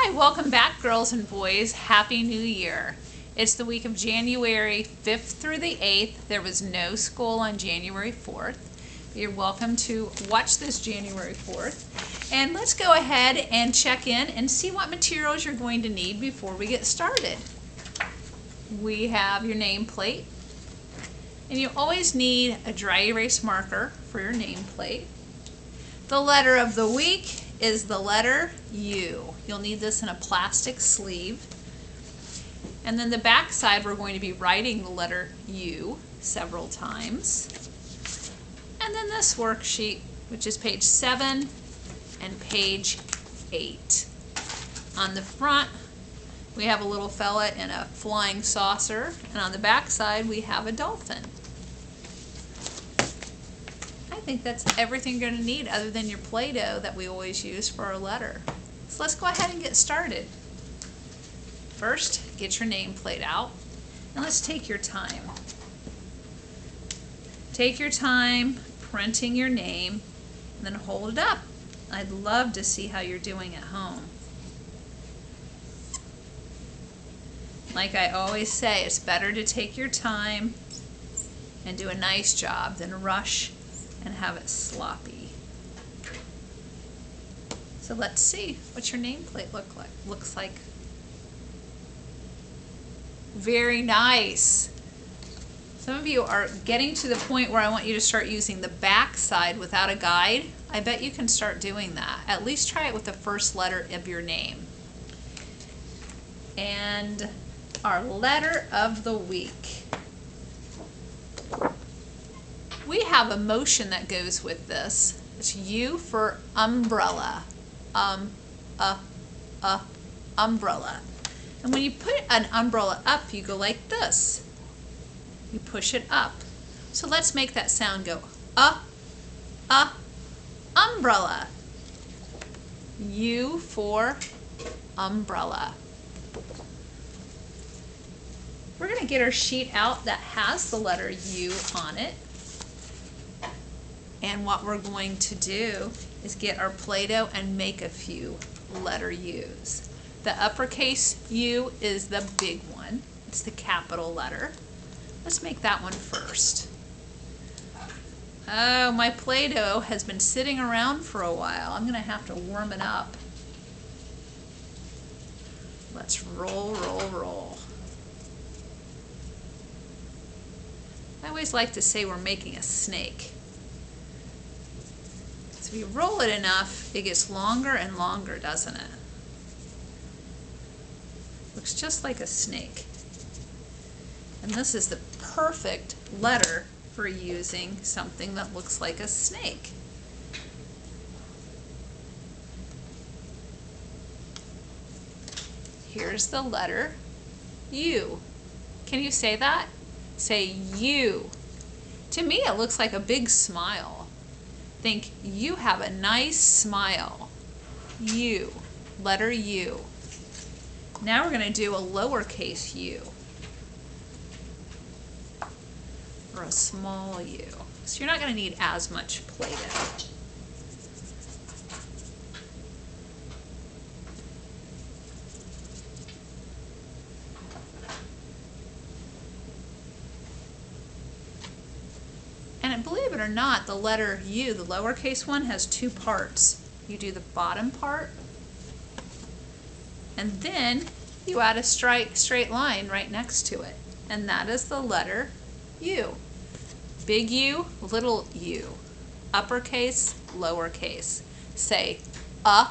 Hi, welcome back, girls and boys. Happy New Year. It's the week of January 5th through the 8th. There was no school on January 4th. You're welcome to watch this January 4th. And let's go ahead and check in and see what materials you're going to need before we get started. We have your nameplate. And you always need a dry erase marker for your nameplate. The letter of the week is the letter U. You'll need this in a plastic sleeve. And then the back side, we're going to be writing the letter U several times. And then this worksheet, which is page 7 and page 8. On the front, we have a little fella in a flying saucer, and on the back side, we have a dolphin. I think that's everything you're going to need other than your Play-Doh that we always use for our letter. So let's go ahead and get started. First, get your nameplate out, and let's take your time. Take your time printing your name, and then hold it up. I'd love to see how you're doing at home. Like I always say, it's better to take your time and do a nice job than rush and have it sloppy. So let's see what your nameplate looks like. Very nice. Some of you are getting to the point where I want you to start using the back side without a guide. I bet you can start doing that. At least try it with the first letter of your name. And our letter of the week. We have a motion that goes with this. It's U for umbrella. Umbrella. And when you put an umbrella up, you go like this. You push it up. So let's make that sound go, umbrella. U for umbrella. We're going to get our sheet out that has the letter U on it. And what we're going to do is get our Play-Doh and make a few letter U's. The uppercase U is the big one. It's the capital letter. Let's make that one first. Oh, my Play-Doh has been sitting around for a while. I'm going to have to warm it up. Let's roll, roll, roll. I always like to say we're making a snake. So if you roll it enough, it gets longer and longer, doesn't it? Looks just like a snake. And this is the perfect letter for using something that looks like a snake. Here's the letter U. Can you say that? Say U. To me, it looks like a big smile. Think you have a nice smile. U. Letter U. Now we're going to do a lowercase u. Or a small u. So you're not going to need as much Play-Doh. And believe it or not, the letter U, the lowercase one, has two parts. You do the bottom part, and then you add a straight line right next to it. And that is the letter U. Big U, little u. Uppercase, lowercase. Say The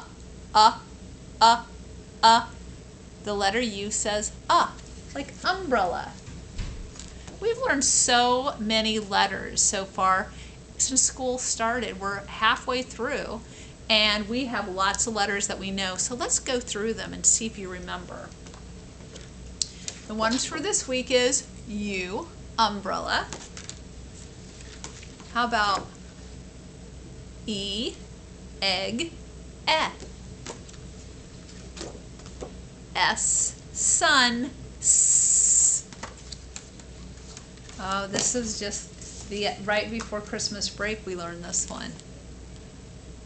letter U says like umbrella. We've learned so many letters so far since school started. We're halfway through, and we have lots of letters that we know. So let's go through them and see if you remember. The ones for this week is U, umbrella. How about E, egg, S, sun, S. Oh, this is just right before Christmas break we learned this one.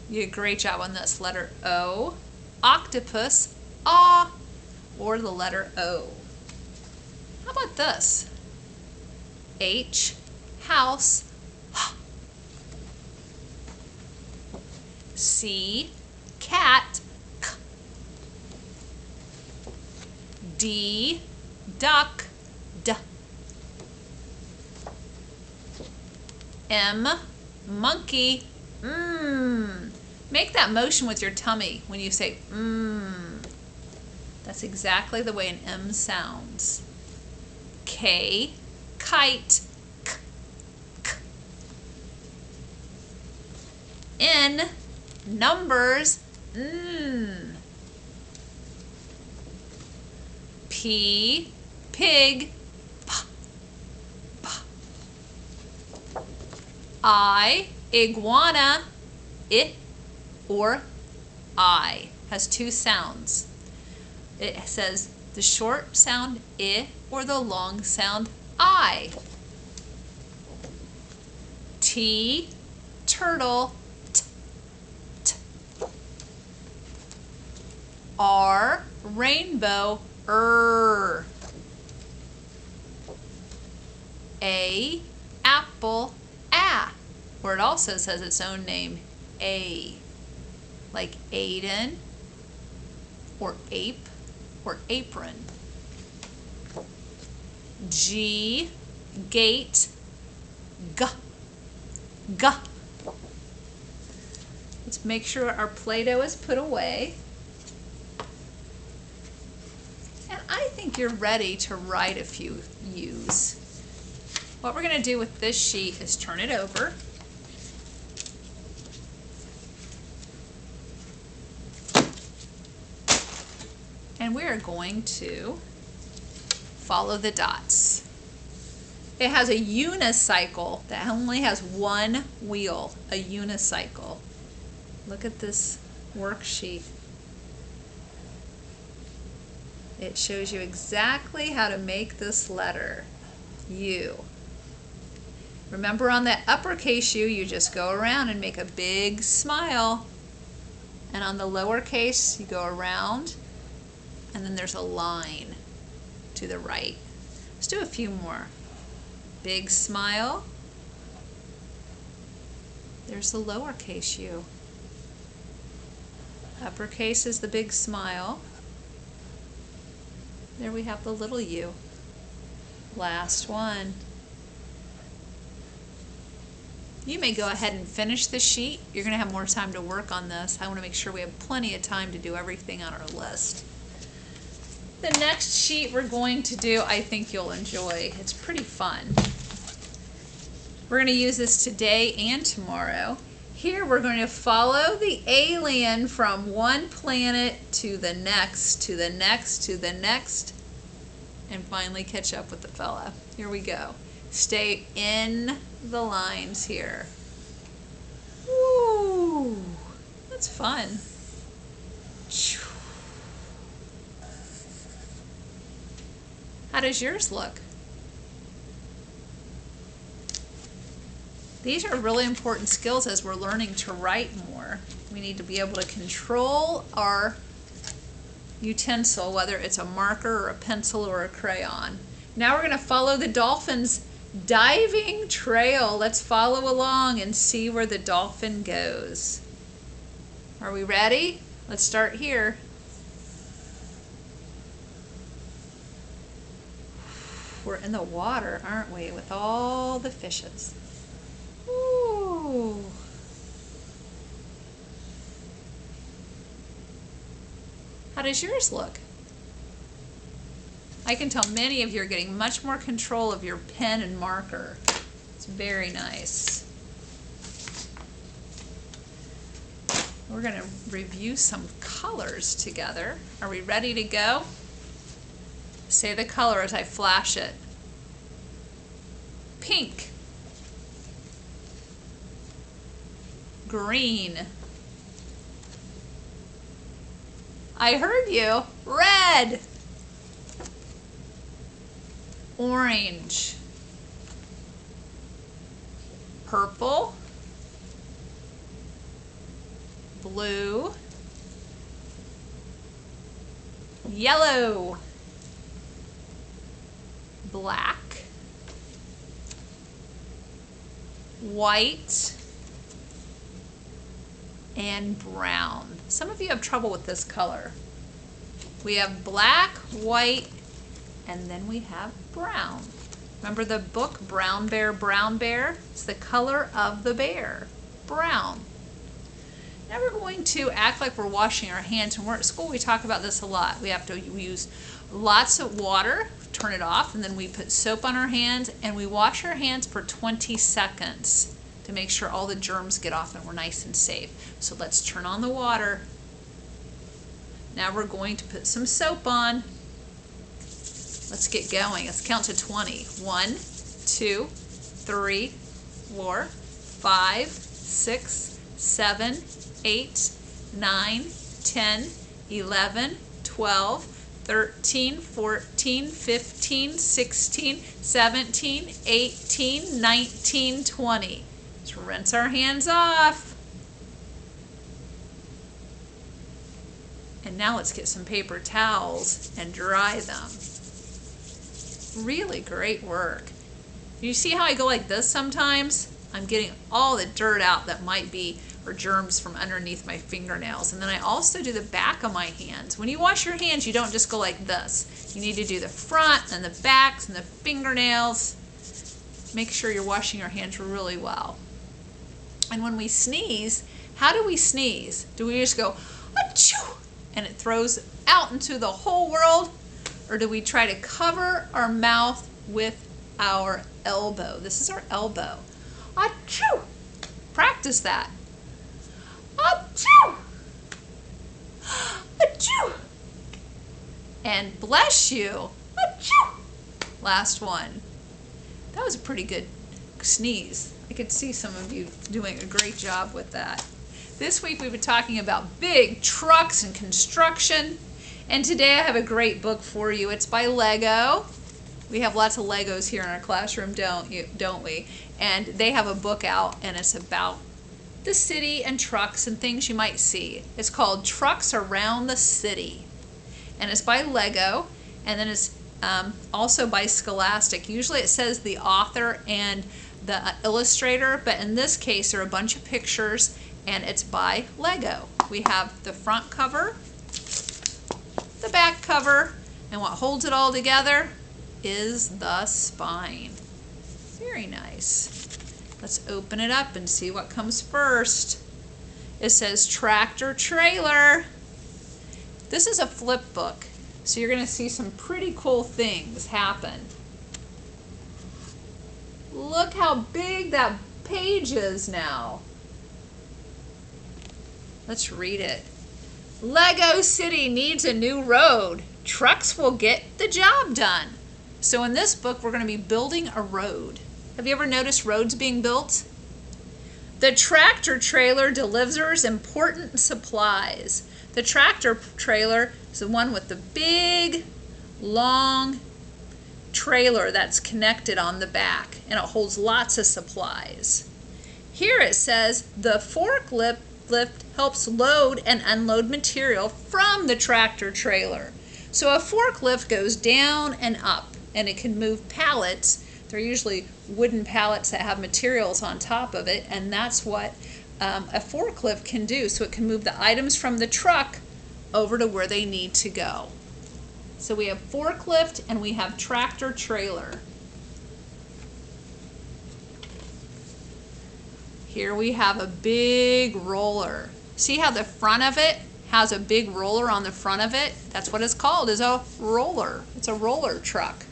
You did a great job on this. Letter O, octopus, ah, or the letter O. How about this? H, house, C, cat, k. D, duck, d. M, monkey, mmm. Make that motion with your tummy when you say mmm. That's exactly the way an M sounds. K, kite, k, k. N, numbers, n. P, pig, p, p. I, iguana, I or I. Has two sounds. It says the short sound I or the long sound I. T, turtle, t, t. R, rainbow, A, apple, a. Or it also says its own name, A. Like Aiden, or ape, or apron. G, gate, g, g. Let's make sure our Play-Doh is put away. And I think you're ready to write a few U's. What we're going to do with this sheet is turn it over. And we are going to follow the dots. It has a unicycle that only has one wheel, a unicycle. Look at this worksheet. It shows you exactly how to make this letter, U. Remember, on that uppercase U, you just go around and make a big smile. And on the lowercase, you go around, and then there's a line to the right. Let's do a few more. Big smile. There's the lowercase U. Uppercase is the big smile. There we have the little U. Last one. You may go ahead and finish the sheet. You're going to have more time to work on this. I want to make sure we have plenty of time to do everything on our list. The next sheet we're going to do, I think you'll enjoy. It's pretty fun. We're going to use this today and tomorrow. Here we're going to follow the alien from one planet to the next, to the next, to the next, and finally catch up with the fella. Here we go. Stay in the lines here. Woo! That's fun. How does yours look? These are really important skills as we're learning to write more. We need to be able to control our utensil, whether it's a marker or a pencil or a crayon. Now we're going to follow the dolphin's diving trail. Let's follow along and see where the dolphin goes. Are we ready? Let's start here. We're in the water, aren't we, with all the fishes. Ooh. How does yours look? I can tell many of you are getting much more control of your pen and marker. It's very nice. We're going to review some colors together. Are we ready to go? Say the color as I flash it. Pink. Green. I heard you. Red. Orange. Purple. Blue. yellow, black, white, and brown. Some of you have trouble with this color. We have black, white, and then we have brown. Remember the book, Brown Bear, Brown Bear? It's the color of the bear, brown. Now we're going to act like we're washing our hands. When we're at school, we talk about this a lot. We use lots of water, turn it off, and then we put soap on our hands, and we wash our hands for 20 seconds to make sure all the germs get off and we're nice and safe. So let's turn on the water. Now we're going to put some soap on. Let's get going. Let's count to 20. 1, 2, 3, 4, 5, 6, 7, 8, 9, 10, 11, 12, 13, 14, 15, 16, 17, 18, 19, 20. Let's rinse our hands off. And now let's get some paper towels and dry them. Really great work. You see how I go like this sometimes? I'm getting all the dirt out that might be, or germs from underneath my fingernails. And then I also do the back of my hands. When you wash your hands, you don't just go like this. You need to do the front and the backs and the fingernails. Make sure you're washing your hands really well. And when we sneeze, how do we sneeze? Do we just go, achoo, and it throws out into the whole world? Or do we try to cover our mouth with our elbow? This is our elbow. Achoo! Practice that. Achoo! Achoo! And bless you. Achoo! Last one. That was a pretty good sneeze. I could see some of you doing a great job with that. This week we've been talking about big trucks and construction. And today I have a great book for you. It's by Lego. We have lots of Legos here in our classroom, don't we? And they have a book out, and it's about the city and trucks and things you might see. It's called Trucks Around the City. And it's by Lego, and then it's also by Scholastic. Usually it says the author and the illustrator, but in this case there are a bunch of pictures, and it's by Lego. We have the front cover, the back cover, and what holds it all together is the spine. Very nice. Let's open it up and see what comes first. It says tractor trailer. This is a flip book, so you're going to see some pretty cool things happen. Look how big that page is now. Let's read it. Lego City needs a new road. Trucks will get the job done. So in this book, we're going to be building a road. Have you ever noticed roads being built? The tractor trailer delivers important supplies. The tractor trailer is the one with the big, long trailer that's connected on the back, and it holds lots of supplies. Here it says the forklift helps load and unload material from the tractor trailer. So a forklift goes down and up, and it can move pallets. They're usually wooden pallets that have materials on top of it, and that's what a forklift can do. So it can move the items from the truck over to where they need to go. So we have forklift and we have tractor trailer. Here we have a big roller. See how the front of it has a big roller on the front of it? That's what it's called, is a roller. It's a roller truck.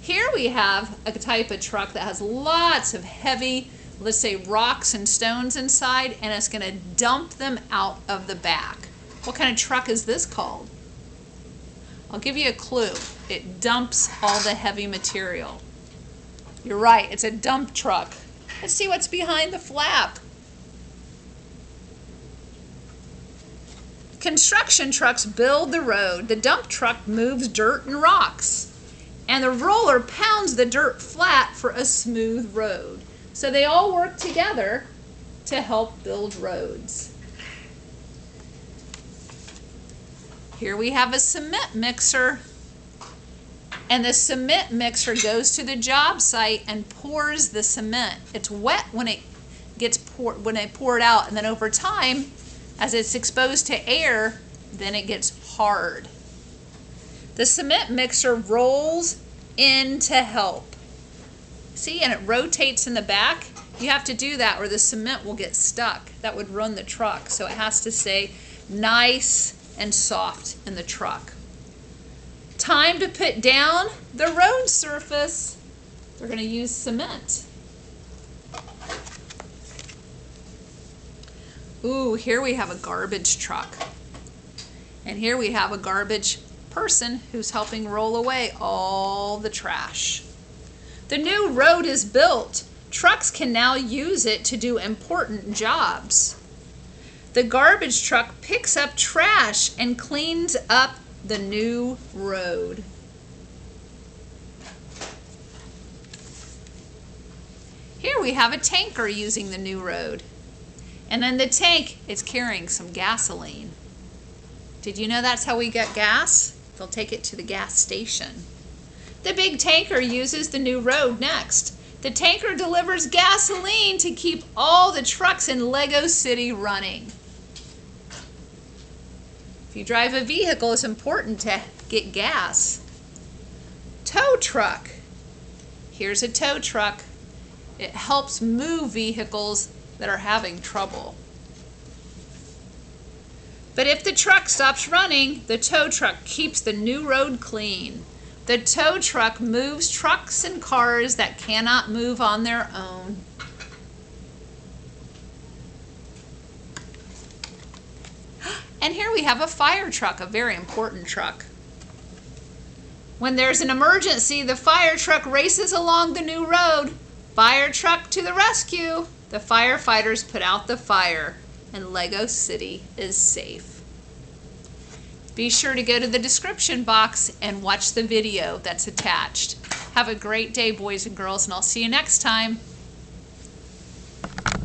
Here we have a type of truck that has lots of heavy, let's say rocks and stones inside, and it's going to dump them out of the back. What kind of truck is this called? I'll give you a clue. It dumps all the heavy material. You're right, it's a dump truck. Let's see what's behind the flap. Construction trucks build the road. The dump truck moves dirt and rocks. And the roller pounds the dirt flat for a smooth road. So they all work together to help build roads. Here we have a cement mixer. And the cement mixer goes to the job site and pours the cement. It's wet when it gets poured, when they pour it out, and then over time, as it's exposed to air, then it gets hard. The cement mixer rolls in to help. See, and it rotates in the back. You have to do that or the cement will get stuck. That would run the truck. So it has to stay nice and soft in the truck. Time to put down the road surface. They're going to use cement. Ooh, here we have a garbage truck. And here we have a garbage person who's helping roll away all the trash. The new road is built. Trucks can now use it to do important jobs. The garbage truck picks up trash and cleans up the new road. Here we have a tanker using the new road. And then the tank is carrying some gasoline. Did you know that's how we get gas? They'll take it to the gas station. The big tanker uses the new road next. The tanker delivers gasoline to keep all the trucks in Lego City running. If you drive a vehicle, it's important to get gas. Tow truck. Here's a tow truck. It helps move vehicles that are having trouble. But if the truck stops running, the tow truck keeps the new road clean. The tow truck moves trucks and cars that cannot move on their own. And here we have a fire truck, a very important truck. When there's an emergency, the fire truck races along the new road. Fire truck to the rescue. The firefighters put out the fire, and Lego City is safe. Be sure to go to the description box and watch the video that's attached. Have a great day, boys and girls, and I'll see you next time.